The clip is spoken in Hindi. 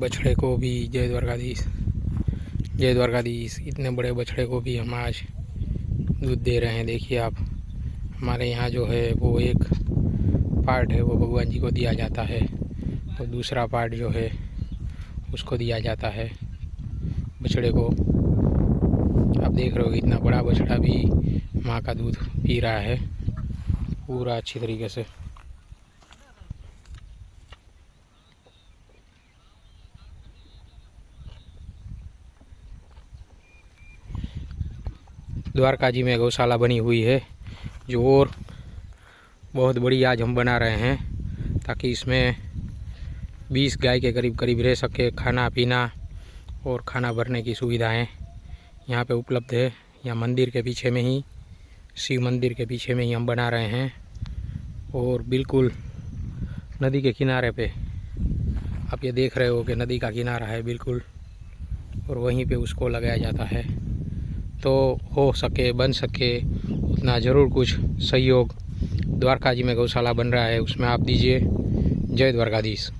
बछड़े को भी जय द्वारकाधीश, जय द्वारकाधीश। इतने बड़े बछड़े को भी हम आज दूध दे रहे हैं। देखिए आप, हमारे यहाँ जो है वो एक पार्ट है वो भगवान जी को दिया जाता है, तो दूसरा पार्ट जो है उसको दिया जाता है बछड़े को। आप देख रहे हो इतना बड़ा बछड़ा भी माँ का दूध पी रहा है पूरा अच्छी तरीके से। द्वारका जी में गौशाला बनी हुई है जो और बहुत बड़ी आज हम बना रहे हैं, ताकि इसमें 20 गाय के करीब रह सके। खाना पीना और खाना भरने की सुविधाएं यहाँ पे उपलब्ध है। यहाँ मंदिर के पीछे में ही, शिव मंदिर के पीछे में ही हम बना रहे हैं, और बिल्कुल नदी के किनारे पे आप ये देख रहे हो कि नदी का किनारा है बिल्कुल, और वहीं पे उसको लगाया जाता है। तो हो सके बन सके उतना ज़रूर कुछ सहयोग द्वारका जी में गौशाला बन रहा है उसमें आप दीजिए। जय द्वारकाधीश।